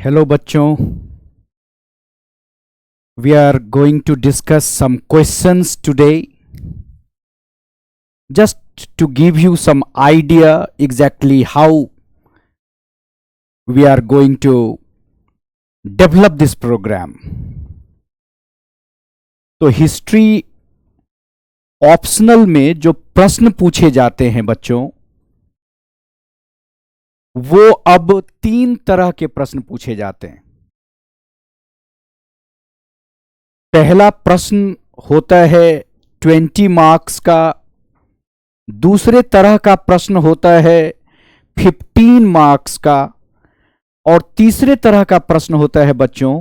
Hello बच्चों, we are going to discuss some questions today just to give you some idea exactly how we are going to develop this program. तो history optional में जो प्रश्न पूछे जाते हैं बच्चों, वो अब 3 तरह के प्रश्न पूछे जाते हैं। पहला प्रश्न होता है 20 मार्क्स का, दूसरे तरह का प्रश्न होता है 15 मार्क्स का, और तीसरे तरह का प्रश्न होता है बच्चों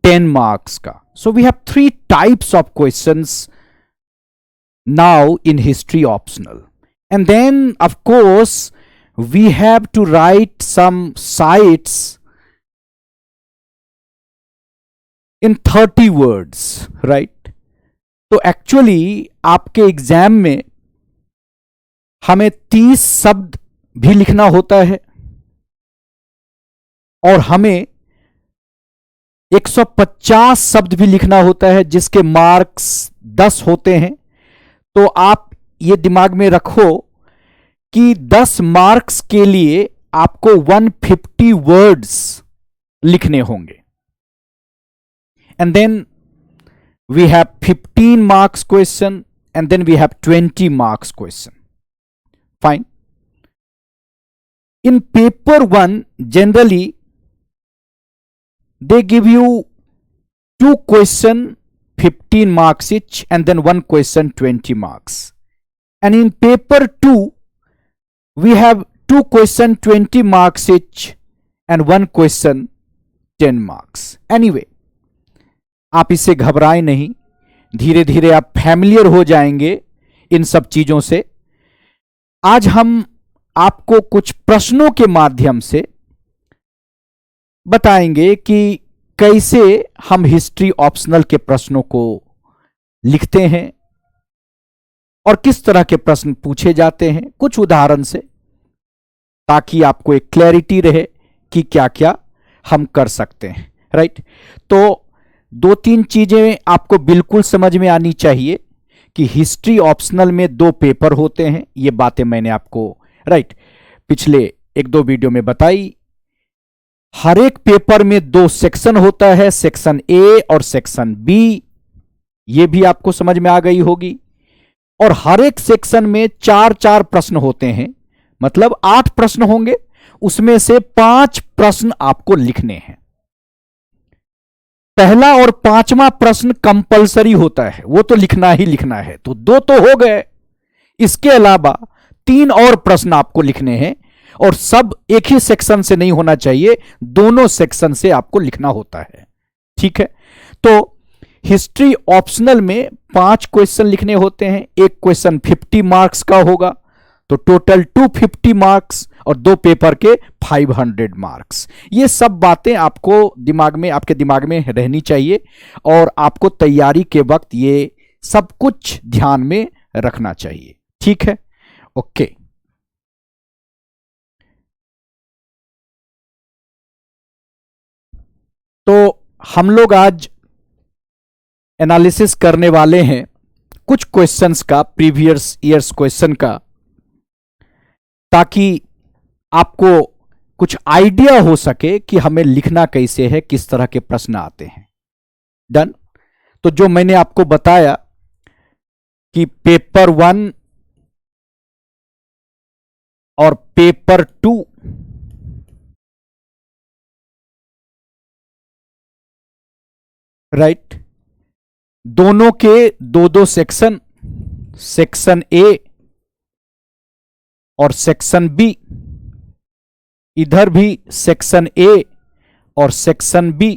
10 मार्क्स का। So we have 3 types of questions now in history optional, and then of course we have to write some sites in 30 words, right? तो एक्चुअली आपके एग्जाम में हमें 30 शब्द भी लिखना होता है और हमें 150 शब्द भी लिखना होता है, जिसके मार्क्स 10 होते हैं। तो आप ये दिमाग में रखो कि 10 मार्क्स के लिए आपको 150 वर्ड्स लिखने होंगे। And then we have 15 marks question and then we have 20 marks question. Fine. In paper 1 generally they give you 2 question 15 marks each and then 1 question 20 marks, and in paper 2 we have 2 question 20 marks each and 1 question 10 marks. Anyway, आप इससे घबराएं नहीं, धीरे धीरे आप familiar हो जाएंगे इन सब चीजों से। आज हम आपको कुछ प्रश्नों के माध्यम से बताएंगे कि कैसे हम हिस्ट्री ऑप्शनल के प्रश्नों को लिखते हैं और किस तरह के प्रश्न पूछे जाते हैं, कुछ उदाहरण से, ताकि आपको एक क्लैरिटी रहे कि क्या क्या हम कर सकते हैं। राइट। तो 2-3 चीजें आपको बिल्कुल समझ में आनी चाहिए कि हिस्ट्री ऑप्शनल में 2 पेपर होते हैं। ये बातें मैंने आपको पिछले 1-2 वीडियो में बताई। हर एक पेपर में 2 सेक्शन होता है, सेक्शन ए और सेक्शन बी, ये भी आपको समझ में आ गई होगी। और हर एक सेक्शन में 4-4 प्रश्न होते हैं, मतलब 8 प्रश्न होंगे, उसमें से 5 प्रश्न आपको लिखने हैं। पहला और 5वां प्रश्न कंपलसरी होता है, वो तो लिखना ही लिखना है, तो 2 तो हो गए। इसके अलावा 3 और प्रश्न आपको लिखने हैं, और सब एक ही सेक्शन से नहीं होना चाहिए, दोनों सेक्शन से आपको लिखना होता है। ठीक है। तो हिस्ट्री ऑप्शनल में 5 क्वेश्चन लिखने होते हैं। एक क्वेश्चन 50 मार्क्स का होगा, तो टोटल 250 मार्क्स, और 2 पेपर के 500 मार्क्स। ये सब बातें आपको आपके दिमाग में रहनी चाहिए, और आपको तैयारी के वक्त ये सब कुछ ध्यान में रखना चाहिए। ठीक है। ओके। तो हम लोग आज एनालिसिस करने वाले हैं कुछ क्वेश्चंस का, प्रीवियस ईयर्स क्वेश्चन का, ताकि आपको कुछ आइडिया हो सके कि हमें लिखना कैसे है, किस तरह के प्रश्न आते हैं। डन। तो जो मैंने आपको बताया कि पेपर 1 और पेपर 2 राइट, दोनों के 2-2 सेक्शन, सेक्शन ए और सेक्शन बी, इधर भी सेक्शन ए और सेक्शन बी।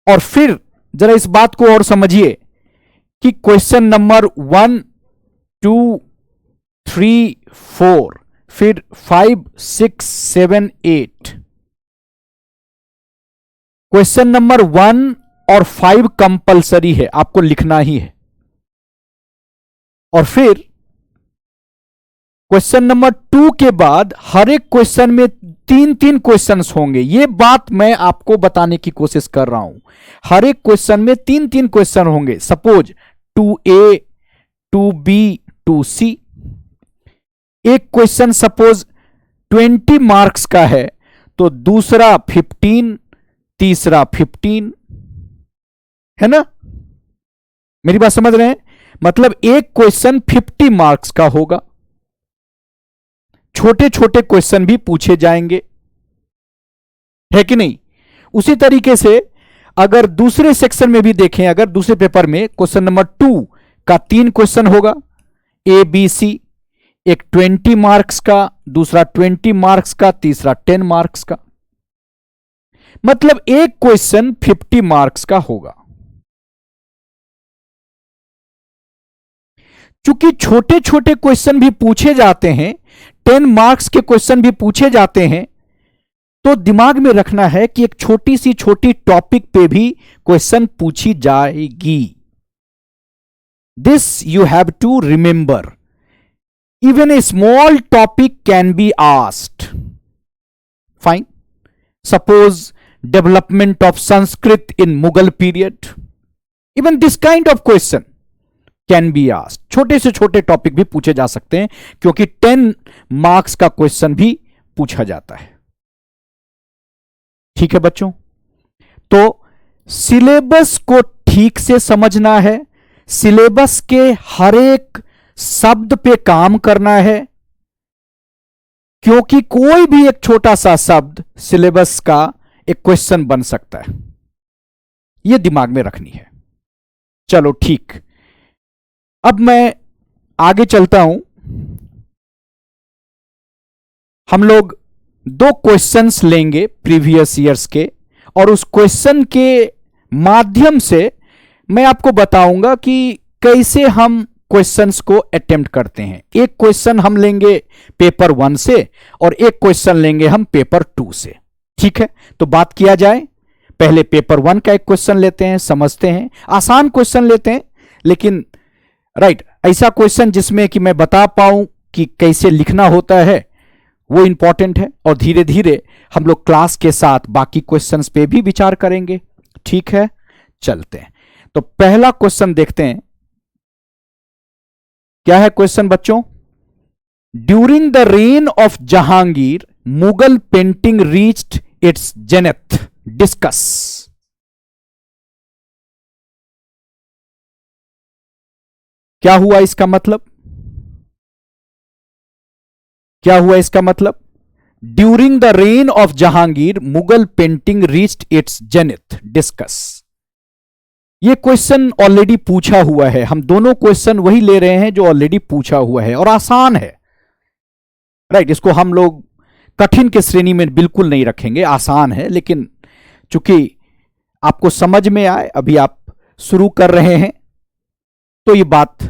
और फिर जरा इस बात को और समझिए कि क्वेश्चन नंबर 1, 2, 3, 4, फिर 5, 6, 7, 8। क्वेश्चन नंबर 1 और 5 कंपलसरी है, आपको लिखना ही है। और फिर क्वेश्चन नंबर 2 के बाद हर एक क्वेश्चन में तीन तीन क्वेश्चंस होंगे। ये बात मैं आपको बताने की कोशिश कर रहा हूं। हर एक क्वेश्चन में तीन तीन क्वेश्चन होंगे। Suppose 2A 2B 2C। एक क्वेश्चन सपोज 20 मार्क्स का है तो दूसरा 15, तीसरा 15, है ना? मेरी बात समझ रहे हैं? मतलब एक क्वेश्चन 50 मार्क्स का होगा। छोटे छोटे क्वेश्चन भी पूछे जाएंगे, है कि नहीं? उसी तरीके से अगर दूसरे सेक्शन में भी देखें, अगर दूसरे पेपर में क्वेश्चन नंबर 2 का 3 क्वेश्चन होगा, ए बी सी। एक 20 मार्क्स का, दूसरा 20 मार्क्स का, तीसरा 10 मार्क्स का। मतलब एक क्वेश्चन 50 मार्क्स का होगा। चूंकि छोटे छोटे क्वेश्चन भी पूछे जाते हैं, 10 मार्क्स के क्वेश्चन भी पूछे जाते हैं, तो दिमाग में रखना है कि एक छोटी सी छोटी टॉपिक पे भी क्वेश्चन पूछी जाएगी। This you have to remember. Even a small topic can be asked. Fine. Suppose development of Sanskrit in Mughal period. Even this kind of question can be asked. छोटे से छोटे टॉपिक भी पूछे जा सकते हैं, क्योंकि 10 मार्क्स का क्वेश्चन भी पूछा जाता है। ठीक है बच्चों? तो सिलेबस को ठीक से समझना है, सिलेबस के हर एक शब्द पे काम करना है, क्योंकि कोई भी एक छोटा सा शब्द सिलेबस का एक क्वेश्चन बन सकता है। यह दिमाग में रखनी है। चलो ठीक, अब मैं आगे चलता हूं। हम लोग 2 क्वेश्चंस लेंगे प्रीवियस ईयर्स के, और उस क्वेश्चन के माध्यम से मैं आपको बताऊंगा कि कैसे हम क्वेश्चंस को अटेम्प्ट करते हैं। एक क्वेश्चन हम लेंगे पेपर 1 से और एक क्वेश्चन लेंगे हम पेपर 2 से। ठीक है? तो बात किया जाए, पहले पेपर 1 का एक क्वेश्चन लेते हैं, समझते हैं। आसान क्वेश्चन लेते हैं, लेकिन राइट ऐसा क्वेश्चन जिसमें कि मैं बता पाऊं कि कैसे लिखना होता है, वो इंपॉर्टेंट है। और धीरे धीरे हम लोग क्लास के साथ बाकी क्वेश्चंस पे भी विचार करेंगे। ठीक है? चलते हैं। तो पहला क्वेश्चन देखते हैं। क्या है क्वेश्चन बच्चों? During the reign of Jahangir Mughal painting reached its zenith. Discuss. क्या हुआ इसका मतलब? क्या हुआ इसका मतलब? During the reign of Jahangir Mughal painting reached its zenith. Discuss. ये क्वेश्चन ऑलरेडी पूछा हुआ है। हम दोनों क्वेश्चन वही ले रहे हैं जो ऑलरेडी पूछा हुआ है और आसान है। राइट, इसको हम लोग कठिन के श्रेणी में बिल्कुल नहीं रखेंगे, आसान है। लेकिन चूंकि आपको समझ में आए, अभी आप शुरू कर रहे हैं, तो ये बात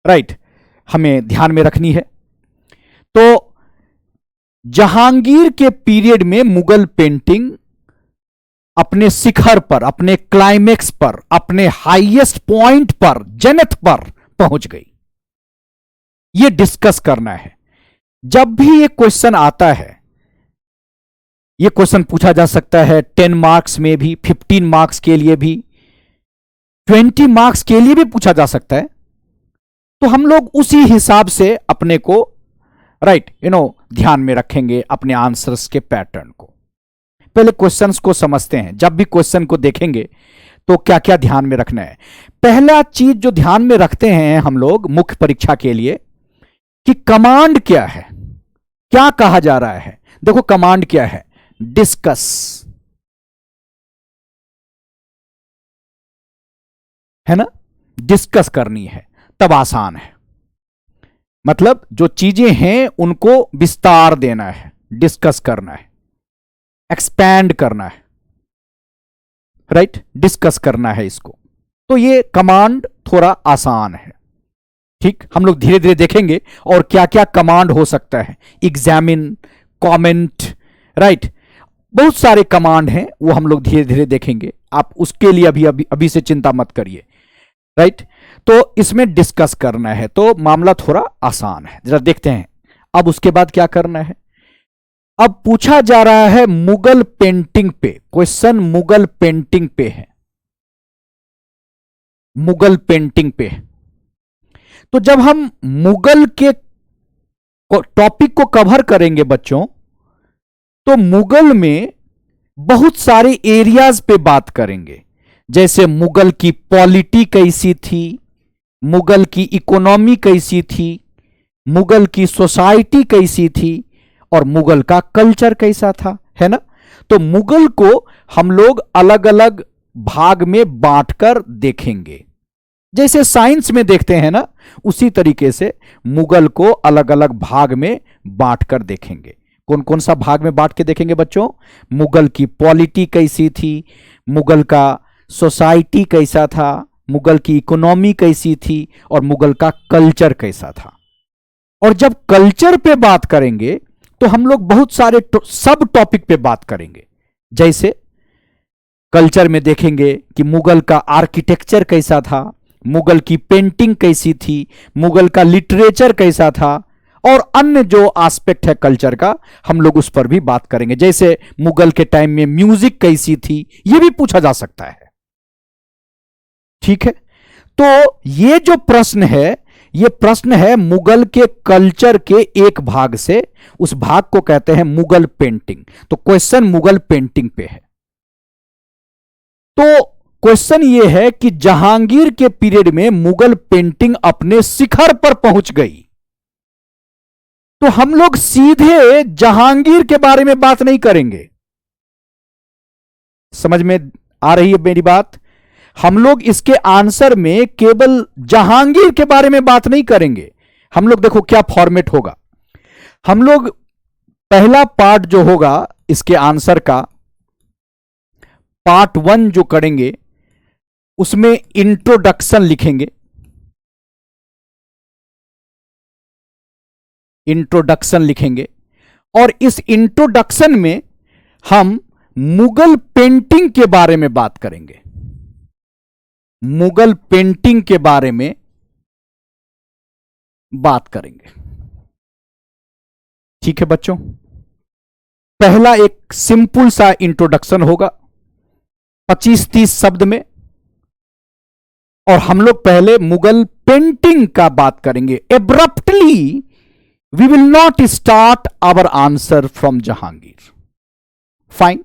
राइट हमें ध्यान में रखनी है। तो जहांगीर के पीरियड में मुगल पेंटिंग अपने शिखर पर, अपने क्लाइमेक्स पर, अपने हाईएस्ट पॉइंट पर, जेनेथ पर पहुंच गई। यह डिस्कस करना है। जब भी यह क्वेश्चन आता है, यह क्वेश्चन पूछा जा सकता है 10 मार्क्स में भी, 15 मार्क्स के लिए भी, 20 मार्क्स के लिए भी पूछा जा सकता है। तो हम लोग उसी हिसाब से अपने को राइट ध्यान में रखेंगे, अपने आंसर्स के पैटर्न को। पहले क्वेश्चंस को समझते हैं। जब भी क्वेश्चन को देखेंगे तो क्या क्या ध्यान में रखना है। पहला चीज जो ध्यान में रखते हैं हम लोग मुख्य परीक्षा के लिए, कि कमांड क्या है, क्या कहा जा रहा है। देखो कमांड क्या है? डिस्कस, है ना? डिस्कस करनी है, तब आसान है। मतलब जो चीजें हैं उनको विस्तार देना है, डिस्कस करना है, एक्सपैंड करना है, राइट? डिस्कस करना है इसको। तो ये कमांड थोड़ा आसान है। ठीक, हम लोग धीरे धीरे देखेंगे और क्या क्या कमांड हो सकता है। एग्जामिन, कमेंट, राइट, बहुत सारे कमांड हैं, वो हम लोग धीरे धीरे देखेंगे। आप उसके लिए अभी से चिंता मत करिए, राइट? तो इसमें डिस्कस करना है, तो मामला थोड़ा आसान है। जरा देखते हैं अब उसके बाद क्या करना है। अब पूछा जा रहा है मुगल पेंटिंग पे, क्वेश्चन मुगल पेंटिंग पे है, मुगल पेंटिंग पे है। तो जब हम मुगल के टॉपिक को कवर करेंगे बच्चों, तो मुगल में बहुत सारे एरियाज पे बात करेंगे, जैसे मुगल की पॉलिटी कैसी थी, मुगल की इकोनॉमी कैसी थी, मुगल की सोसाइटी कैसी थी, और मुगल का कल्चर कैसा था, है ना। तो मुगल को हम लोग अलग अलग भाग में बांटकर देखेंगे, जैसे साइंस में देखते हैं ना, उसी तरीके से मुगल को अलग अलग भाग में बांटकर देखेंगे। कौन कौन सा भाग में बांट के देखेंगे बच्चों? मुगल की पॉलिटी कैसी थी, मुगल का सोसाइटी कैसा था, मुगल की इकोनॉमी कैसी थी, और मुगल का कल्चर कैसा था। और जब कल्चर पे बात करेंगे तो हम लोग बहुत सारे सब टॉपिक पे बात करेंगे, जैसे कल्चर में देखेंगे कि मुगल का आर्किटेक्चर कैसा था, मुगल की पेंटिंग कैसी थी, मुगल का लिटरेचर कैसा था, और अन्य जो एस्पेक्ट है कल्चर का हम लोग उस पर भी बात करेंगे, जैसे मुगल के टाइम में म्यूजिक कैसी थी, यह भी पूछा जा सकता है। ठीक है, तो ये जो प्रश्न है, ये प्रश्न है मुगल के कल्चर के एक भाग से, उस भाग को कहते हैं मुगल पेंटिंग। तो क्वेश्चन मुगल पेंटिंग पे है। तो क्वेश्चन ये है कि जहांगीर के पीरियड में मुगल पेंटिंग अपने शिखर पर पहुंच गई। तो हम लोग सीधे जहांगीर के बारे में बात नहीं करेंगे। समझ में आ रही है मेरी बात? हम लोग इसके आंसर में केवल जहांगीर के बारे में बात नहीं करेंगे। हम लोग देखो क्या फॉर्मेट होगा। हम लोग पहला पार्ट जो होगा इसके आंसर का, पार्ट 1 जो करेंगे, उसमें इंट्रोडक्शन लिखेंगे, इंट्रोडक्शन लिखेंगे, और इस इंट्रोडक्शन में हम मुगल पेंटिंग के बारे में बात करेंगे, मुगल पेंटिंग के बारे में बात करेंगे। ठीक है बच्चों, पहला एक सिंपल सा इंट्रोडक्शन होगा 25-30 शब्द में, और हम लोग पहले मुगल पेंटिंग का बात करेंगे। Abruptly we will not start our answer from Jahangir. Fine,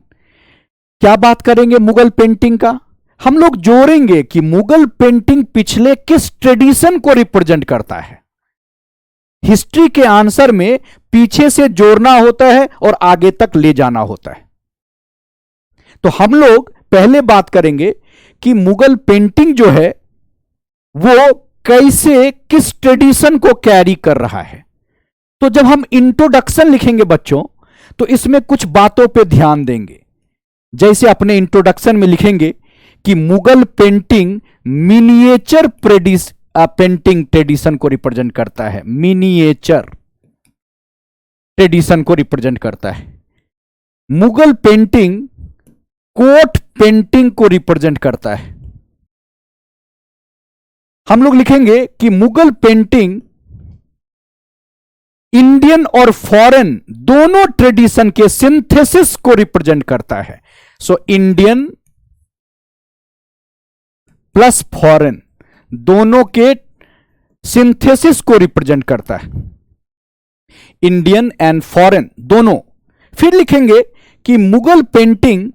क्या बात करेंगे मुगल पेंटिंग का? हम लोग जोड़ेंगे कि मुगल पेंटिंग पिछले किस ट्रेडिशन को रिप्रेजेंट करता है। हिस्ट्री के आंसर में पीछे से जोड़ना होता है और आगे तक ले जाना होता है। तो हम लोग पहले बात करेंगे कि मुगल पेंटिंग जो है वो कैसे, किस ट्रेडिशन को कैरी कर रहा है। तो जब हम इंट्रोडक्शन लिखेंगे बच्चों, तो इसमें कुछ बातों पे ध्यान देंगे। जैसे अपने इंट्रोडक्शन में लिखेंगे कि Mughal painting miniature painting tradition को रिप्रेजेंट करता है, मिनिएचर ट्रेडिशन को रिप्रेजेंट करता है। मुगल पेंटिंग कोट पेंटिंग को रिप्रेजेंट करता है। हम लोग लिखेंगे कि मुगल पेंटिंग इंडियन और फॉरेन दोनों ट्रेडिशन के सिंथेसिस को रिप्रेजेंट करता है। सो इंडियन प्लस फॉरेन दोनों के सिंथेसिस को रिप्रेजेंट करता है, इंडियन एंड फॉरेन दोनों। फिर लिखेंगे कि मुगल पेंटिंग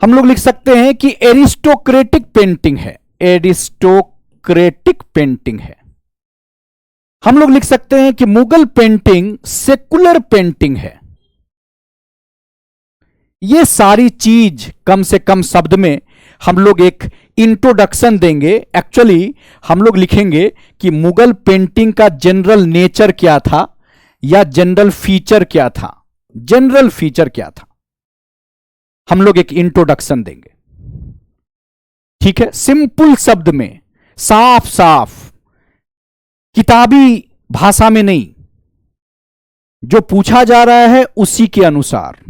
हम लोग लिख सकते हैं कि एरिस्टोक्रेटिक पेंटिंग है, एरिस्टोक्रेटिक पेंटिंग है। हम लोग लिख सकते हैं कि मुगल पेंटिंग सेकुलर पेंटिंग है। ये सारी चीज कम से कम शब्द में हम लोग एक इंट्रोडक्शन देंगे। एक्चुअली हम लोग लिखेंगे कि मुगल पेंटिंग का जनरल नेचर क्या था या जनरल फीचर क्या था, जनरल फीचर क्या था, हम लोग एक इंट्रोडक्शन देंगे। ठीक है, सिंपल शब्द में, साफ साफ, किताबी भाषा में नहीं, जो पूछा जा रहा है उसी के अनुसार।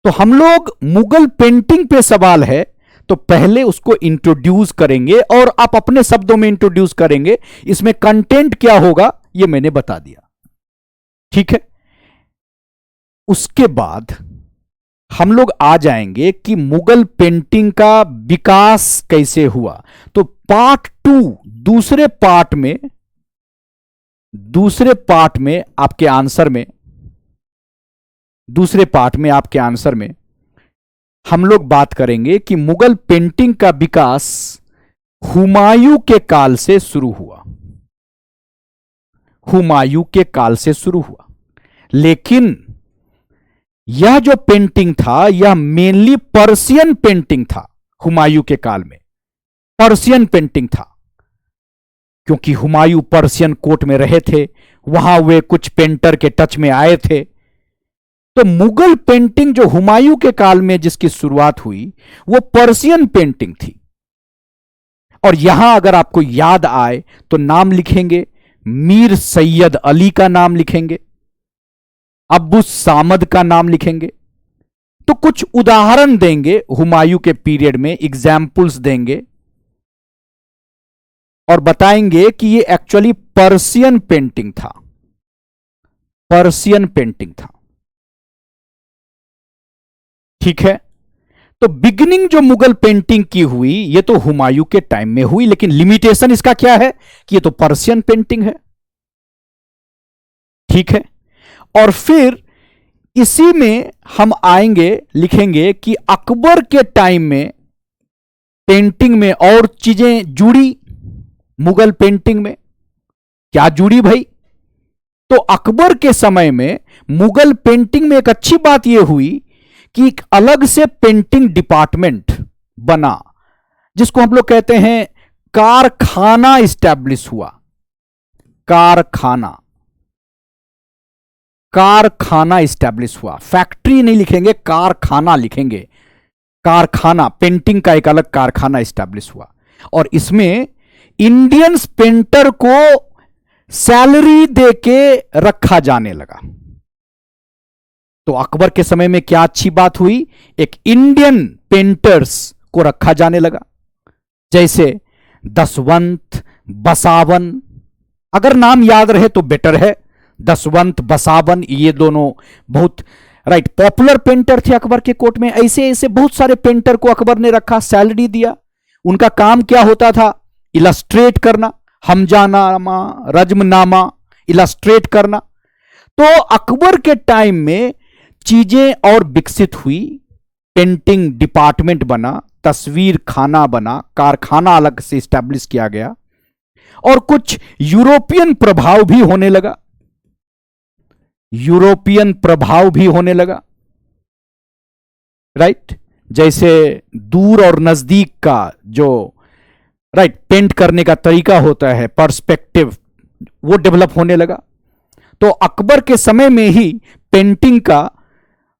तो हम लोग मुगल पेंटिंग पे सवाल है तो पहले उसको इंट्रोड्यूस करेंगे और आप अपने शब्दों में इंट्रोड्यूस करेंगे। इसमें कंटेंट क्या होगा ये मैंने बता दिया। ठीक है, उसके बाद हम लोग आ जाएंगे कि मुगल पेंटिंग का विकास कैसे हुआ। तो पार्ट 2 दूसरे पार्ट में आपके आंसर में, दूसरे पार्ट में आपके आंसर में हम लोग बात करेंगे कि मुगल पेंटिंग का विकास हुमायूं के काल से शुरू हुआ, हुमायूं के काल से शुरू हुआ। लेकिन यह जो पेंटिंग था यह मेनली पर्शियन पेंटिंग था। हुमायूं के काल में पर्शियन पेंटिंग था, क्योंकि हुमायूं पर्शियन कोर्ट में रहे थे, वहां वे कुछ पेंटर के टच में आए थे। तो मुगल पेंटिंग जो हुमायूं के काल में जिसकी शुरुआत हुई वो पर्शियन पेंटिंग थी। और यहां अगर आपको याद आए तो नाम लिखेंगे, मीर सैयद अली का नाम लिखेंगे, अब्बू सामद का नाम लिखेंगे। तो कुछ उदाहरण देंगे हुमायूं के पीरियड में, एग्जाम्पल्स देंगे और बताएंगे कि ये एक्चुअली पर्शियन पेंटिंग था, पर्शियन पेंटिंग था। ठीक है, तो बिगिनिंग जो मुगल पेंटिंग की हुई ये तो हुमायूं के टाइम में हुई, लेकिन लिमिटेशन इसका क्या है कि ये तो पर्शियन पेंटिंग है। ठीक है, और फिर इसी में हम आएंगे, लिखेंगे कि अकबर के टाइम में पेंटिंग में और चीजें जुड़ी। मुगल पेंटिंग में क्या जुड़ी भाई? तो अकबर के समय में मुगल पेंटिंग में एक अच्छी बात यह हुई कि एक अलग से पेंटिंग डिपार्टमेंट बना, जिसको हम लोग कहते हैं कारखाना इस्टेब्लिश हुआ। कारखाना, कारखाना इस्टेब्लिश हुआ। फैक्ट्री नहीं लिखेंगे, कारखाना लिखेंगे। कारखाना, पेंटिंग का एक अलग कारखाना इस्टेब्लिश हुआ। और इसमें इंडियंस पेंटर को सैलरी देके रखा जाने लगा। तो अकबर के समय में क्या अच्छी बात हुई, एक इंडियन पेंटर्स को रखा जाने लगा, जैसे दसवंत, बसावन। अगर नाम याद रहे तो बेटर है। दसवंत, बसावन, ये दोनों बहुत पॉपुलर पेंटर थे अकबर के कोर्ट में। ऐसे ऐसे बहुत सारे पेंटर को अकबर ने रखा, सैलरी दिया। उनका काम क्या होता था? इलस्ट्रेट करना, हमजानामा, रज्मनामा इलस्ट्रेट करना। तो अकबर के टाइम में चीजें और विकसित हुई, पेंटिंग डिपार्टमेंट बना, तस्वीर खाना बना, कारखाना अलग से स्टैब्लिश किया गया, और कुछ यूरोपियन प्रभाव भी होने लगा। यूरोपियन प्रभाव भी होने लगा, राइट। जैसे दूर और नजदीक का जो पेंट करने का तरीका होता है, पर्सपेक्टिव, वो डेवलप होने लगा। तो अकबर के समय में ही पेंटिंग का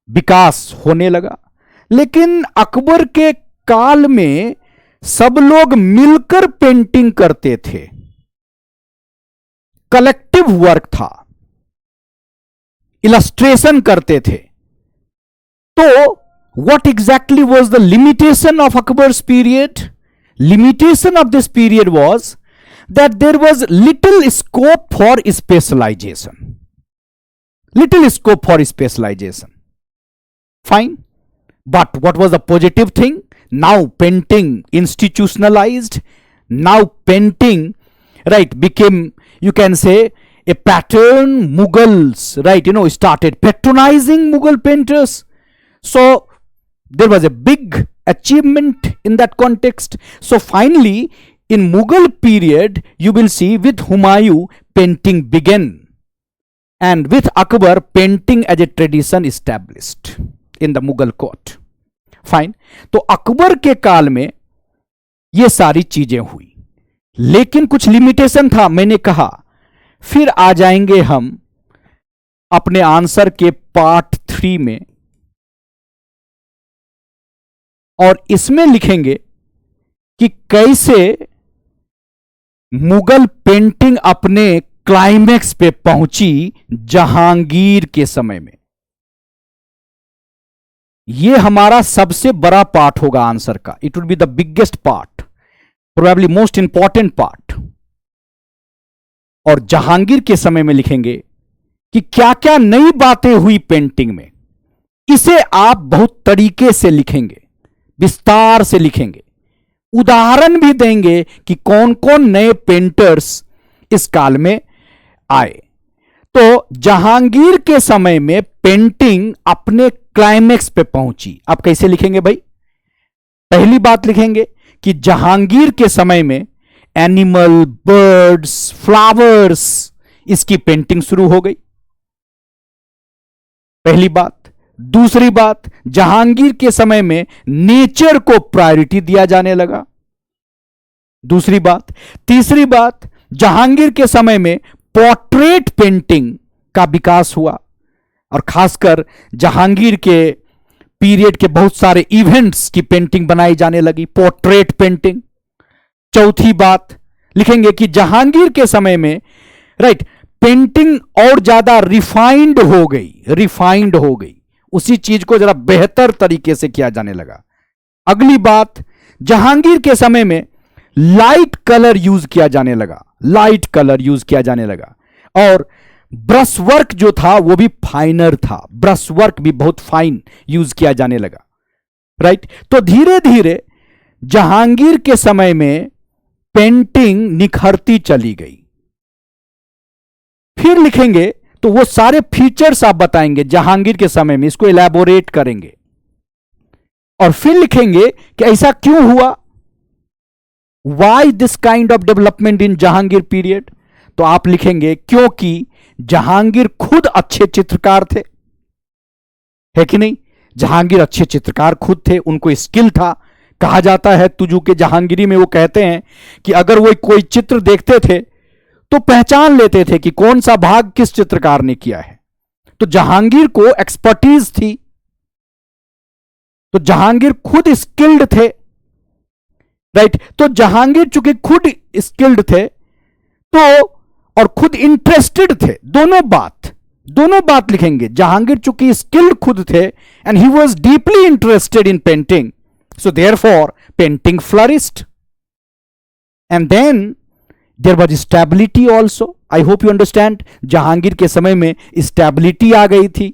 विकास होने लगा। लेकिन अकबर के काल में सब लोग मिलकर पेंटिंग करते थे, कलेक्टिव वर्क था, इलस्ट्रेशन करते थे। तो what exactly was the limitation of Akbar's period? Limitation of this period was that there was little scope for specialization. Little scope for specialization. Fine. But what was the positive thing? Now painting institutionalized. Now painting, became, you can say, a pattern. Mughals, started patronizing Mughal painters. So there was a big achievement in that context. So finally, in Mughal period, you will see with Humayun, painting began, and with Akbar, painting as a tradition established in the Mughal court. Fine. तो अकबर के काल में ये सारी चीजें हुई, लेकिन कुछ लिमिटेशन था, मैंने कहा। फिर आ जाएंगे हम अपने आंसर के पार्ट 3 में, और इसमें लिखेंगे कि कैसे मुगल पेंटिंग अपने क्लाइमैक्स पे पहुंची जहांगीर के समय में। यह हमारा सबसे बड़ा पार्ट होगा आंसर का। It would be the biggest part, probably most important part. और जहांगीर के समय में लिखेंगे कि क्या क्या नई बातें हुई पेंटिंग में, इसे आप बहुत तरीके से लिखेंगे, विस्तार से लिखेंगे, उदाहरण भी देंगे कि कौन कौन नए पेंटर्स इस काल में आए। तो जहांगीर के समय में पेंटिंग अपने क्लाइमेक्स पे पहुंची। आप कैसे लिखेंगे भाई? पहली बात लिखेंगे कि जहांगीर के समय में एनिमल, बर्ड्स, फ्लावर्स, इसकी पेंटिंग शुरू हो गई, पहली बात। दूसरी बात, जहांगीर के समय में नेचर को प्रायोरिटी दिया जाने लगा, दूसरी बात। तीसरी बात, जहांगीर के समय में पोर्ट्रेट पेंटिंग का विकास हुआ और खासकर जहांगीर के पीरियड के बहुत सारे इवेंट्स की पेंटिंग बनाई जाने लगी, पोर्ट्रेट पेंटिंग। चौथी बात लिखेंगे कि जहांगीर के समय में पेंटिंग और ज्यादा रिफाइंड हो गई, उसी चीज को जरा बेहतर तरीके से किया जाने लगा। अगली बात, जहांगीर के समय में लाइट कलर यूज किया जाने लगा, और ब्रश वर्क जो था वो भी फाइनर था, ब्रश वर्क भी बहुत फाइन यूज किया जाने लगा। तो धीरे धीरे जहांगीर के समय में पेंटिंग निखरती चली गई। फिर लिखेंगे तो वो सारे फीचर्स आप बताएंगे जहांगीर के समय में, इसको इलैबोरेट करेंगे और फिर लिखेंगे कि ऐसा क्यों हुआ, why this kind of development in Jahangir period. तो आप लिखेंगे क्योंकि जहांगीर खुद अच्छे चित्रकार थे, है कि नहीं? जहांगीर अच्छे चित्रकार खुद थे, उनको स्किल था। कहा जाता है तुजू के जहांगीरी में, वो कहते हैं कि अगर वो कोई चित्र देखते थे तो पहचान लेते थे कि कौन सा भाग किस चित्रकार ने किया है। तो जहांगीर को एक्सपर्टीज थी, तो जहांगीर खुद स्किल्ड थे। तो जहांगीर चूंकि खुद स्किल्ड थे तो और खुद इंटरेस्टेड थे, दोनों बात लिखेंगे। जहांगीर चूंकि स्किल्ड खुद थे and he was deeply interested in painting, so therefore painting flourished. And then there was stability also. I hope you understand. Jahangir के समय में स्टेबिलिटी आ गई थी,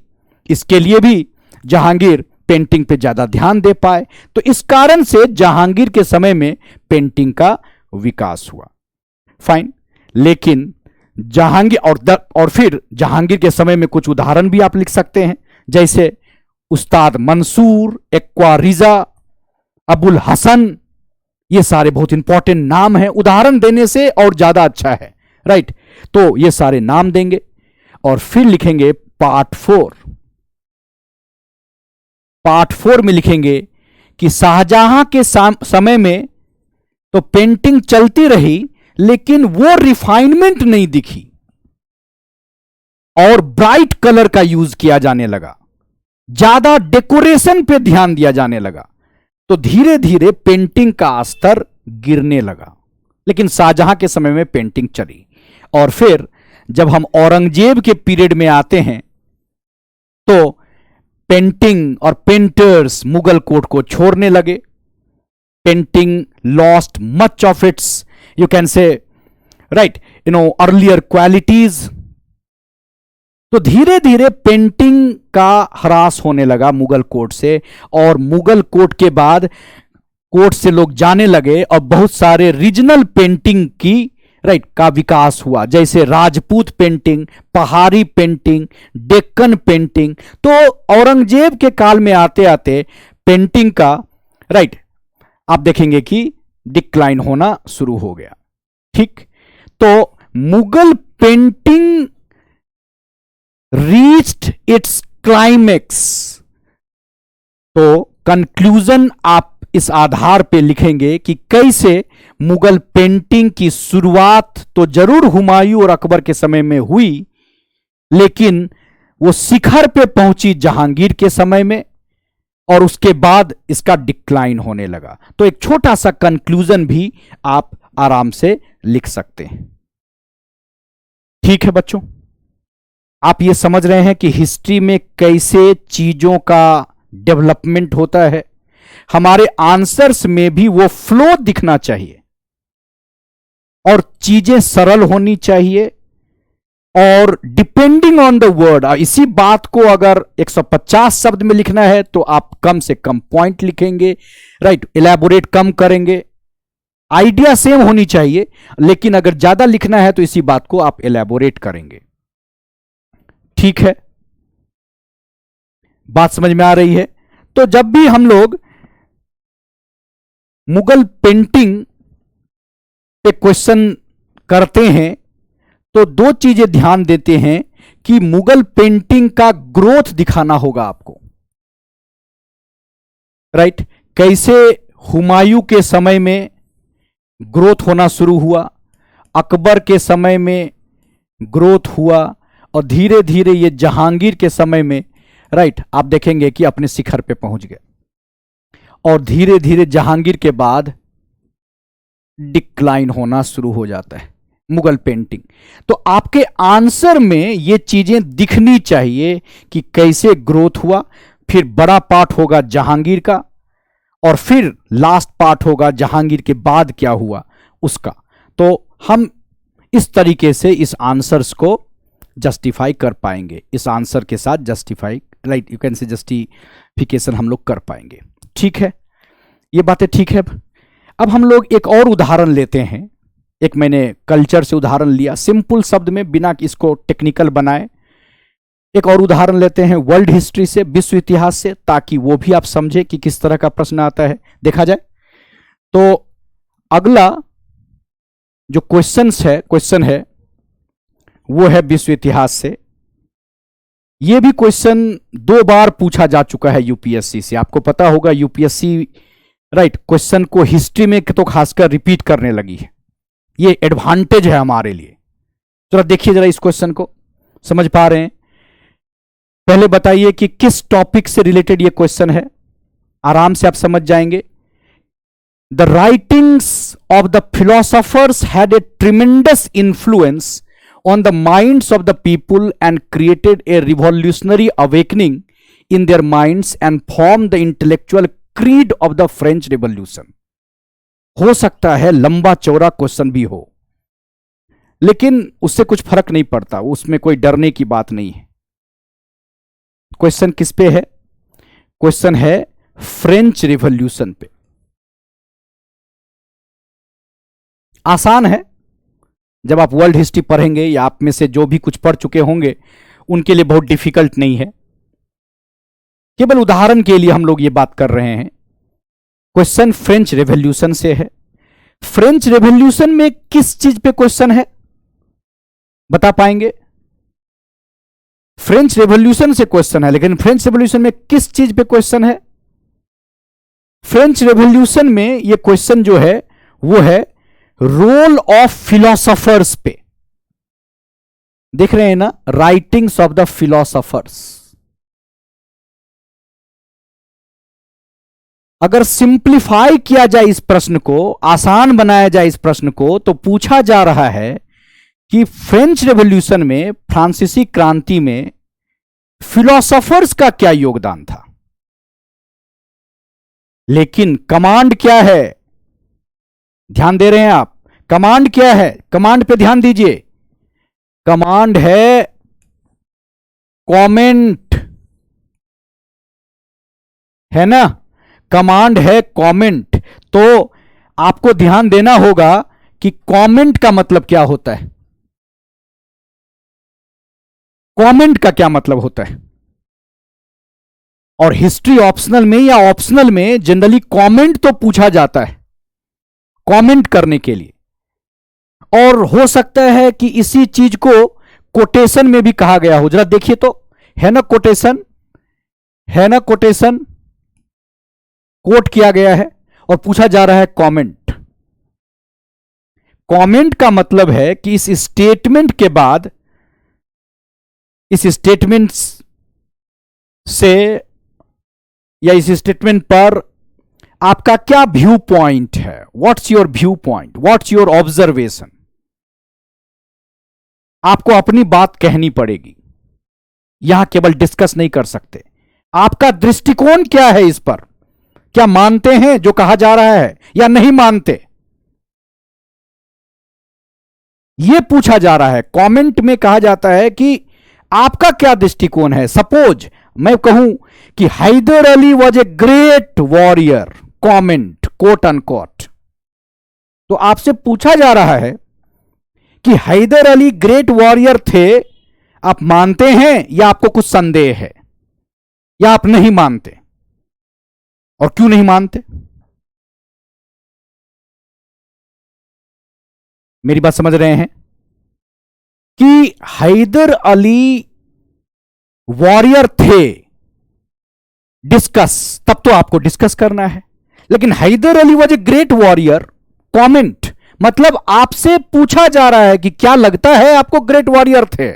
इसके लिए भी जहांगीर पेंटिंग पे ज्यादा ध्यान दे पाए। तो इस कारण से जहांगीर के समय में पेंटिंग का विकास हुआ। फाइन। लेकिन जहांगीर और फिर जहांगीर के समय में कुछ उदाहरण भी आप लिख सकते हैं, जैसे उस्ताद मंसूर, एक्वा रिजा, अबुल हसन, ये सारे बहुत इंपॉर्टेंट नाम हैं। उदाहरण देने से और ज्यादा अच्छा है, तो ये सारे नाम देंगे और फिर लिखेंगे पार्ट 4 में लिखेंगे कि शाहजहां के समय में तो पेंटिंग चलती रही लेकिन वो रिफाइनमेंट नहीं दिखी और ब्राइट कलर का यूज किया जाने लगा, ज्यादा डेकोरेशन पे ध्यान दिया जाने लगा। तो धीरे धीरे पेंटिंग का स्तर गिरने लगा। लेकिन शाहजहां के समय में पेंटिंग चली। और फिर जब हम औरंगजेब के पीरियड में आते हैं तो पेंटिंग और पेंटर्स मुगल कोर्ट को छोड़ने लगे। Painting lost much of its, you can say earlier qualities। तो धीरे धीरे पेंटिंग का ह्रास होने लगा मुगल कोर्ट से, और मुगल कोर्ट के बाद कोर्ट से लोग जाने लगे और बहुत सारे रीजनल पेंटिंग की का विकास हुआ, जैसे राजपूत पेंटिंग, पहाड़ी पेंटिंग, डेक्कन पेंटिंग। तो औरंगजेब के काल में आते आते पेंटिंग का आप देखेंगे कि डिक्लाइन होना शुरू हो गया। ठीक, तो Mughal painting reached it's climax. तो कंक्लूजन आप इस आधार पे लिखेंगे कि कैसे मुगल पेंटिंग की शुरुआत तो जरूर हुमायूं और अकबर के समय में हुई, लेकिन वो शिखर पे पहुंची जहांगीर के समय में, और उसके बाद इसका डिक्लाइन होने लगा। तो एक छोटा सा कंक्लूजन भी आप आराम से लिख सकते हैं। ठीक है बच्चों, आप ये समझ रहे हैं कि हिस्ट्री में कैसे चीजों का डेवलपमेंट होता है। हमारे आंसर्स में भी वो फ्लो दिखना चाहिए और चीजें सरल होनी चाहिए, और डिपेंडिंग ऑन द वर्ड, इसी बात को अगर 150 शब्द में लिखना है तो आप कम से कम पॉइंट लिखेंगे, राइट, इलेबोरेट कम करेंगे। आइडिया सेम होनी चाहिए, लेकिन अगर ज्यादा लिखना है तो इसी बात को आप इलेबोरेट करेंगे। ठीक है, बात समझ में आ रही है? तो जब भी हम लोग मुगल पेंटिंग पे क्वेश्चन करते हैं तो दो चीजें ध्यान देते हैं कि मुगल पेंटिंग का ग्रोथ दिखाना होगा आपको, राइट। कैसे हुमायूं के समय में ग्रोथ होना शुरू हुआ, अकबर के समय में ग्रोथ हुआ, और धीरे धीरे ये जहांगीर के समय में, राइट, आप देखेंगे कि अपने शिखर पे पहुंच गए, और धीरे धीरे जहांगीर के बाद डिक्लाइन होना शुरू हो जाता है मुगल पेंटिंग। तो आपके आंसर में ये चीजें दिखनी चाहिए कि कैसे ग्रोथ हुआ, फिर बड़ा पार्ट होगा जहांगीर का, और फिर लास्ट पार्ट होगा जहांगीर के बाद क्या हुआ उसका। तो हम इस तरीके से इस आंसर्स को जस्टिफाई कर पाएंगे, इस आंसर के साथ justify, right, you can say justification हम लोग कर पाएंगे। ठीक है, ये बातें ठीक है। अब हम लोग एक और उदाहरण लेते हैं। एक मैंने कल्चर से उदाहरण लिया, सिंपल शब्द में, बिना इसको टेक्निकल बनाए। एक और उदाहरण लेते हैं वर्ल्ड हिस्ट्री से, विश्व इतिहास से, ताकि वो भी आप समझे कि किस तरह का प्रश्न आता है। देखा जाए तो अगला जो क्वेश्चन है वो है विश्व इतिहास से। ये भी क्वेश्चन 2 बार पूछा जा चुका है यूपीएससी से। आपको पता होगा यूपीएससी, राइट, क्वेश्चन को हिस्ट्री में तो खासकर रिपीट करने लगी है। ये एडवांटेज है हमारे लिए। जरा देखिए, जरा इस क्वेश्चन को समझ पा रहे हैं? पहले बताइए कि किस टॉपिक से रिलेटेड ये क्वेश्चन है, आराम से आप समझ जाएंगे। The writings of the philosophers had a tremendous influence on the minds of the people and created a revolutionary awakening in their minds and formed the intellectual creed of the French Revolution। हो सकता है लंबा चौड़ा question भी हो, लेकिन उससे कुछ फर्क नहीं पड़ता, उसमें कोई डरने की बात नहीं है। क्वेश्चन किस पे है? क्वेश्चन है फ्रेंच रिवॉल्यूशन पे। आसान है, जब आप वर्ल्ड हिस्ट्री पढ़ेंगे या आप में से जो भी कुछ पढ़ चुके होंगे उनके लिए बहुत डिफिकल्ट नहीं है। केवल उदाहरण के लिए हम लोग ये बात कर रहे हैं। क्वेश्चन फ्रेंच रेवोल्यूशन से है। फ्रेंच रेवोल्यूशन में किस चीज पे क्वेश्चन है, बता पाएंगे? फ्रेंच रेवोल्यूशन से क्वेश्चन है, लेकिन फ्रेंच रेवोल्यूशन में किस चीज पे क्वेश्चन है? फ्रेंच रेवोल्यूशन में यह क्वेश्चन जो है वो है रोल ऑफ फिलोसोफर्स पे। देख रहे हैं ना, राइटिंग्स ऑफ द फिलोसोफर्स। अगर सिंप्लीफाई किया जाए इस प्रश्न को, आसान बनाया जाए इस प्रश्न को, तो पूछा जा रहा है कि फ्रेंच रेवोल्यूशन में, फ्रांसीसी क्रांति में फिलोसोफर्स का क्या योगदान था। लेकिन कमांड क्या है? ध्यान दे रहे हैं आप? कमांड क्या है? कमांड पे ध्यान दीजिए। कमांड है कमेंट, है ना? कमांड है कमेंट। तो आपको ध्यान देना होगा कि कमेंट का मतलब क्या होता है, कमेंट का क्या मतलब होता है। और हिस्ट्री ऑप्शनल में या ऑप्शनल में जनरली कमेंट तो पूछा जाता है, कमेंट करने के लिए। और हो सकता है कि इसी चीज को कोटेशन में भी कहा गया हो। जरा देखिए तो, है ना कोटेशन, है ना कोटेशन, कोट किया गया है और पूछा जा रहा है कमेंट। कमेंट का मतलब है कि इस स्टेटमेंट के बाद, इस स्टेटमेंट से या इस स्टेटमेंट पर आपका क्या व्यू पॉइंट है, what's your view point, what's your observation. आपको अपनी बात कहनी पड़ेगी, यहां केवल डिस्कस नहीं कर सकते। आपका दृष्टिकोण क्या है इस पर, क्या मानते हैं जो कहा जा रहा है या नहीं मानते, यह पूछा जा रहा है। कमेंट में कहा जाता है कि आपका क्या दृष्टिकोण है। सपोज मैं कहूं कि Hyder Ali was a great warrior, comment quote unquote, तो आपसे पूछा जा रहा है कि हैदर अली ग्रेट वॉरियर थे, आप मानते हैं या आपको कुछ संदेह है, या आप नहीं मानते, और क्यों नहीं मानते? मेरी बात समझ रहे हैं कि हैदर अली वॉरियर थे, डिस्कस, तब तो आपको डिस्कस करना है। लेकिन Hyder Ali was a great warrior, comment, मतलब आपसे पूछा जा रहा है कि क्या लगता है आपको ग्रेट वॉरियर थे।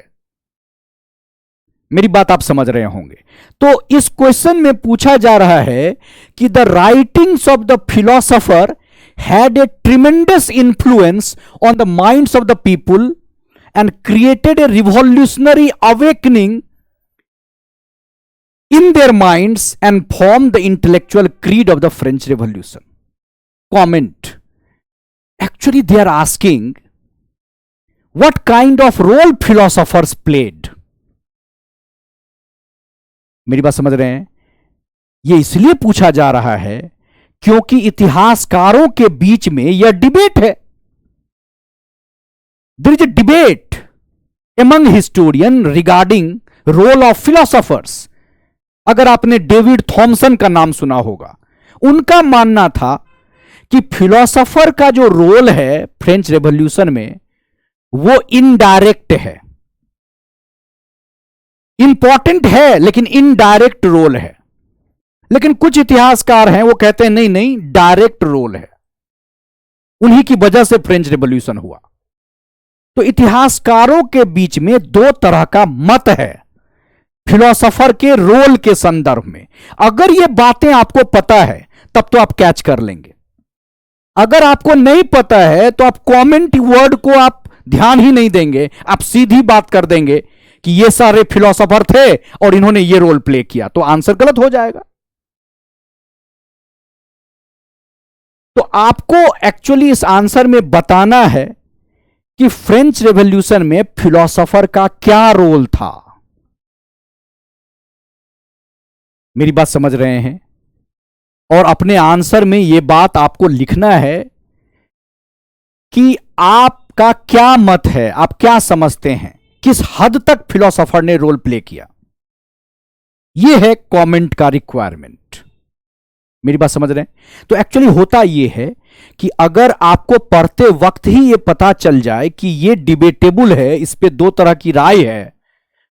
मेरी बात आप समझ रहे होंगे। तो इस क्वेश्चन में पूछा जा रहा है कि the writings of the philosopher had a tremendous influence on the minds of the people and created a revolutionary awakening in their minds and formed the intellectual creed of the French Revolution. Comment. Actually, they are asking what kind of role philosophers played. मेरी बात समझ रहे हैं? यह इसलिए पूछा जा रहा है क्योंकि इतिहासकारों के बीच में यह डिबेट है। There is a debate among historian regarding role of philosophers. अगर आपने डेविड थॉमसन का नाम सुना होगा, उनका मानना था कि फिलोसोफर का जो रोल है फ्रेंच रेवोल्यूशन में वो इनडायरेक्ट है, इंपॉर्टेंट है लेकिन इनडायरेक्ट रोल है। लेकिन कुछ इतिहासकार हैं वो कहते हैं नहीं नहीं, डायरेक्ट रोल है, उन्हीं की वजह से फ्रेंच रेवोल्यूशन हुआ। तो इतिहासकारों के बीच में दो तरह का मत है फिलोसोफर के रोल के संदर्भ में। अगर ये बातें आपको पता है तब तो आप कैच कर लेंगे, अगर आपको नहीं पता है तो आप कमेंट वर्ड को आप ध्यान ही नहीं देंगे, आप सीधी बात कर देंगे कि ये सारे फिलोसोफर थे और इन्होंने ये रोल प्ले किया, तो आंसर गलत हो जाएगा। तो आपको एक्चुअली इस आंसर में बताना है कि फ्रेंच रेवोल्यूशन में फिलोसोफर का क्या रोल था। मेरी बात समझ रहे हैं? और अपने आंसर में यह बात आपको लिखना है कि आपका क्या मत है, आप क्या समझते हैं, किस हद तक फिलोसोफर ने रोल प्ले किया। यह है कमेंट का रिक्वायरमेंट। मेरी बात समझ रहे हैं? तो एक्चुअली होता यह है कि अगर आपको पढ़ते वक्त ही यह पता चल जाए कि यह डिबेटेबल है, इस पे दो तरह की राय है,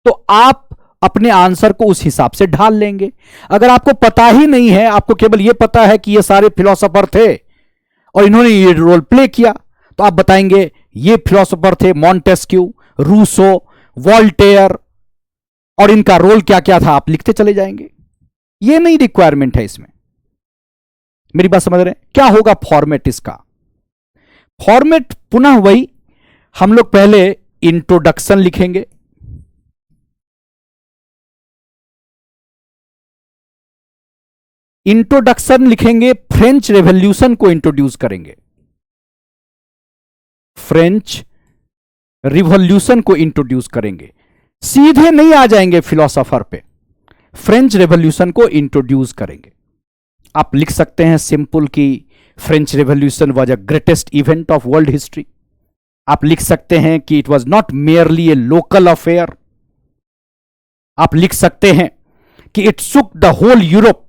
तो आप अपने आंसर को उस हिसाब से ढाल लेंगे। अगर आपको पता ही नहीं है, आपको केवल यह पता है कि ये सारे फिलोसोफर थे और इन्होंने ये रोल प्ले किया, तो आप बताएंगे ये फिलोसोफर थे मॉन्टेस्क्यू, रूसो, वॉल्टेयर, और इनका रोल क्या क्या था आप लिखते चले जाएंगे। ये नहीं रिक्वायरमेंट है इसमें। मेरी बात समझ रहे हैं? क्या होगा फॉर्मेट इसका? फॉर्मेट पुनः वही, हम लोग पहले इंट्रोडक्शन लिखेंगे, इंट्रोडक्शन लिखेंगे, फ्रेंच रेवोल्यूशन को इंट्रोड्यूस करेंगे, फ्रेंच रिवॉल्यूशन को इंट्रोड्यूस करेंगे। सीधे नहीं आ जाएंगे फिलोसोफर पे, फ्रेंच रेवोल्यूशन को इंट्रोड्यूस करेंगे। आप लिख सकते हैं सिंपल कि French revolution was a greatest event of world history. आप लिख सकते हैं कि it was not merely a local affair. आप लिख सकते हैं कि it shook the whole Europe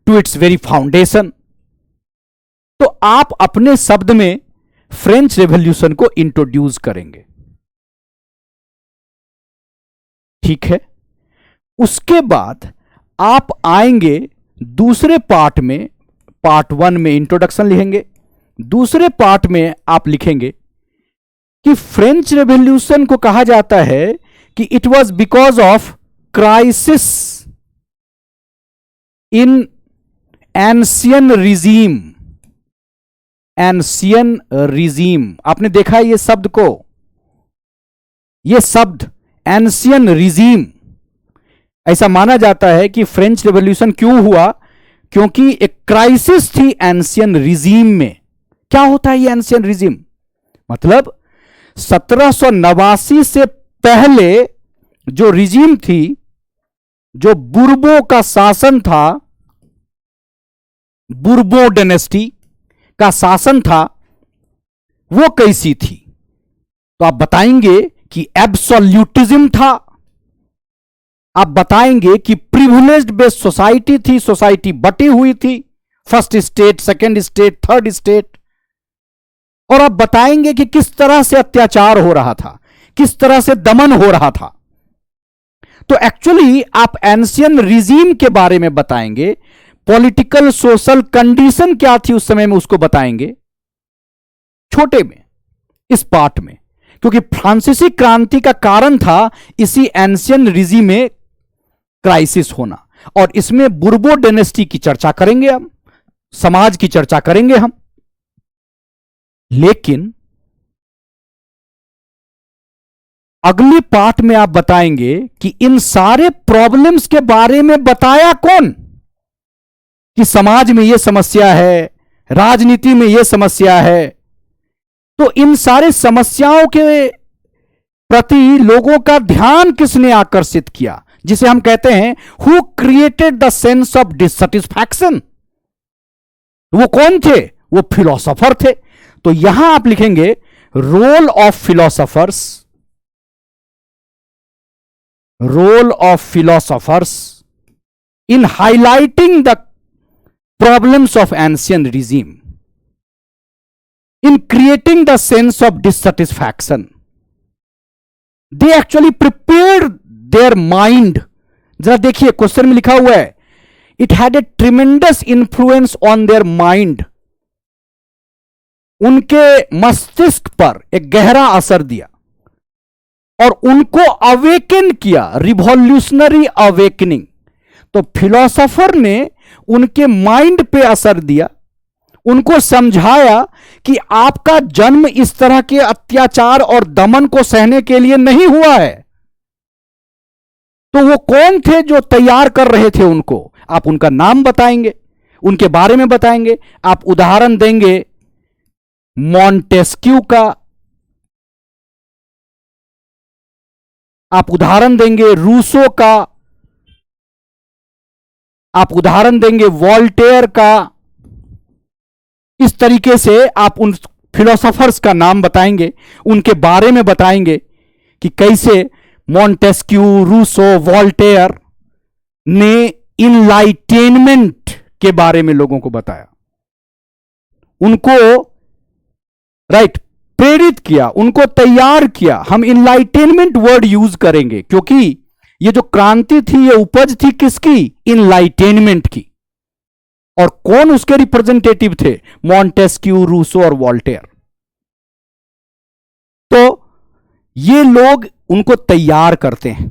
to its very foundation. तो आप अपने शब्द में फ्रेंच रेवोल्यूशन को इंट्रोड्यूस करेंगे, ठीक है। उसके बाद आप आएंगे दूसरे पार्ट में, पार्ट 1 में इंट्रोडक्शन लिखेंगे, दूसरे पार्ट में आप लिखेंगे कि फ्रेंच रेवोल्यूशन को कहा जाता है कि it was because of crisis in ancient regime. Ancient regime, आपने देखा है ये शब्द को, ये शब्द एंशियन रिजीम। ऐसा माना जाता है कि फ्रेंच रेवोल्यूशन क्यों हुआ, क्योंकि एक क्राइसिस थी एंशियन रिजीम में। क्या होता है ये एंशियन रिजीम? मतलब 1789 से पहले जो रिजीम थी, जो बुर्बों का शासन था, बुर्बो डायनेस्टी का शासन था, वो कैसी थी? तो आप बताएंगे कि एब्सोल्यूटिज्म था, आप बताएंगे कि प्रिविलेज्ड बेस्ड सोसाइटी थी, सोसाइटी बटी हुई थी, first state, second state, third state, और आप बताएंगे कि किस तरह से अत्याचार हो रहा था, किस तरह से दमन हो रहा था। तो एक्चुअली आप एंशियन रिजीम के बारे में बताएंगे, पॉलिटिकल सोशल कंडीशन क्या थी उस समय में उसको बताएंगे, छोटे में, इस पार्ट में, क्योंकि फ्रांसीसी क्रांति का कारण था इसी एंशियन रिजीम में क्राइसिस होना, और इसमें बुर्बो डायनेस्टी की चर्चा करेंगे हम, समाज की चर्चा करेंगे हम। लेकिन अगली पार्ट में आप बताएंगे कि इन सारे प्रॉब्लम्स के बारे में बताया कौन, कि समाज में यह समस्या है, राजनीति में यह समस्या है। तो इन सारे समस्याओं के प्रति लोगों का ध्यान किसने आकर्षित किया, जिसे हम कहते हैं who created the sense of dissatisfaction? वो कौन थे? वो फिलोसोफर थे। तो यहां आप लिखेंगे role of philosophers, role of philosophers in highlighting the problems of ancient regime, in creating the sense of dissatisfaction. They actually prepared their mind. जरा देखिए क्वेश्चन में लिखा हुआ है, it had a tremendous influence on their mind. उनके मस्तिष्क पर एक गहरा असर दिया और उनको अवेकन किया, रिवॉल्यूशनरी अवेकनिंग। तो फिलोसोफर ने उनके माइंड पे असर दिया, उनको समझाया कि आपका जन्म इस तरह के अत्याचार और दमन को सहने के लिए नहीं हुआ है। तो वो कौन थे जो तैयार कर रहे थे उनको? आप उनका नाम बताएंगे, उनके बारे में बताएंगे, आप उदाहरण देंगे मॉन्टेस्क्यू का, आप उदाहरण देंगे रूसो का, आप उदाहरण देंगे वॉल्टेयर का। इस तरीके से आप उन फिलोसोफर्स का नाम बताएंगे, उनके बारे में बताएंगे कि कैसे मॉन्टेस्क्यू, रूसो, वॉल्टेयर ने इनलाइटेनमेंट के बारे में लोगों को बताया, उनको प्रेरित किया, उनको तैयार किया। हम इनलाइटेनमेंट वर्ड यूज करेंगे क्योंकि ये जो क्रांति थी ये उपज थी किसकी? इनलाइटेनमेंट की। और कौन उसके रिप्रेजेंटेटिव थे? मॉन्टेस्क्यू, रूसो और वॉल्टेयर। तो ये लोग उनको तैयार करते हैं,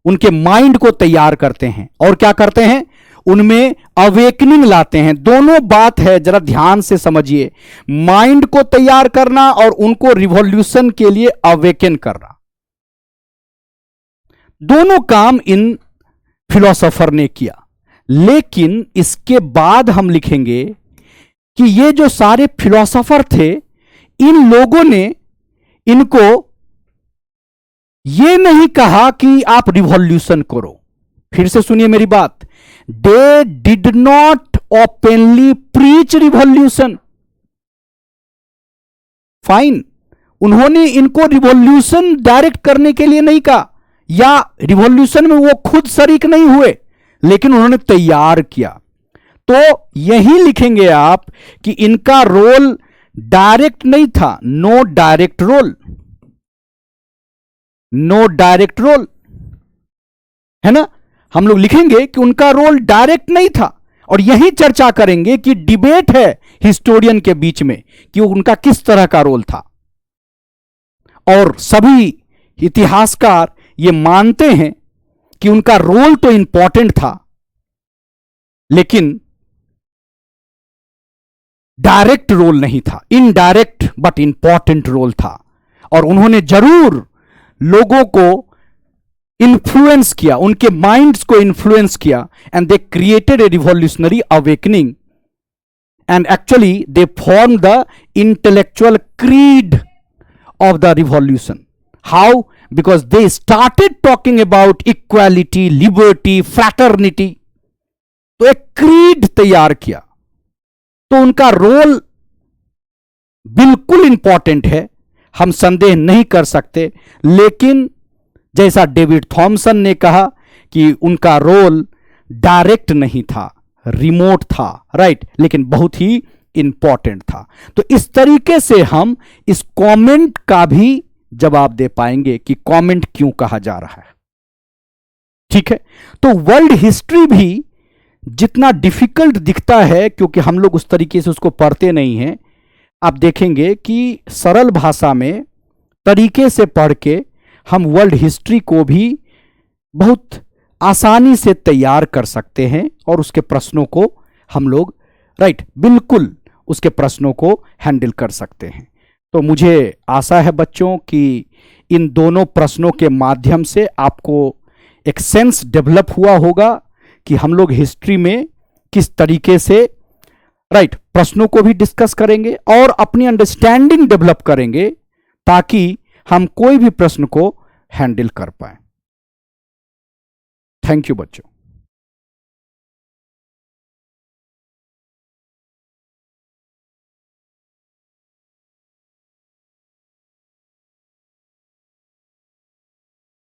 उनके माइंड को तैयार करते हैं, और क्या करते हैं? उनमें अवेकनिंग लाते हैं। दोनों बात है, जरा ध्यान से समझिए, माइंड को तैयार करना और उनको रिवॉल्यूशन के लिए अवेकन करना, दोनों काम इन फिलोसोफर ने किया। लेकिन इसके बाद हम लिखेंगे कि ये जो सारे फिलोसोफर थे, इन लोगों ने इनको ये नहीं कहा कि आप रिवॉल्यूशन करो। फिर से सुनिए मेरी बात, they did not openly preach revolution. Fine, उन्होंने इनको रिवॉल्यूशन डायरेक्ट करने के लिए नहीं कहा, या रिवॉल्यूशन में वो खुद शरीक नहीं हुए, लेकिन उन्होंने तैयार किया। तो यही लिखेंगे आप कि इनका रोल डायरेक्ट नहीं था, no direct role, no direct role, है ना। हम लोग लिखेंगे कि उनका रोल डायरेक्ट नहीं था, और यही चर्चा करेंगे कि डिबेट है हिस्टोरियन के बीच में कि उनका किस तरह का रोल था। और सभी इतिहासकार ये मानते हैं कि उनका रोल तो इंपॉर्टेंट था, लेकिन डायरेक्ट रोल नहीं था, इनडायरेक्ट बट इंपॉर्टेंट रोल था। और उन्होंने जरूर लोगों को इन्फ्लुएंस किया, उनके माइंड्स को इन्फ्लुएंस किया, and they created a revolutionary awakening, and actually they form the intellectual creed of the revolution. How? Because they started talking about equality, liberty, fraternity. तो एक क्रीड तैयार किया। तो उनका रोल बिल्कुल इंपॉर्टेंट है, हम संदेह नहीं कर सकते, लेकिन जैसा डेविड थॉमसन ने कहा कि उनका रोल डायरेक्ट नहीं था, रिमोट था, राइट, लेकिन बहुत ही इंपॉर्टेंट था। तो इस तरीके से हम इस कमेंट का भी जवाब दे पाएंगे कि कमेंट क्यों कहा जा रहा है। ठीक है, तो वर्ल्ड हिस्ट्री भी जितना डिफिकल्ट दिखता है, क्योंकि हम लोग उस तरीके से उसको पढ़ते नहीं हैं, आप देखेंगे कि सरल भाषा में तरीके से पढ़ के हम वर्ल्ड हिस्ट्री को भी बहुत आसानी से तैयार कर सकते हैं और उसके प्रश्नों को हम लोग राइट बिल्कुल उसके प्रश्नों को हैंडल कर सकते हैं। तो मुझे आशा है बच्चों कि इन दोनों प्रश्नों के माध्यम से आपको एक सेंस डेवलप हुआ होगा कि हम लोग हिस्ट्री में किस तरीके से राइट प्रश्नों को भी डिस्कस करेंगे और अपनी अंडरस्टैंडिंग डेवलप करेंगे ताकि हम कोई भी प्रश्न को हैंडल कर पाए। थैंक यू बच्चों।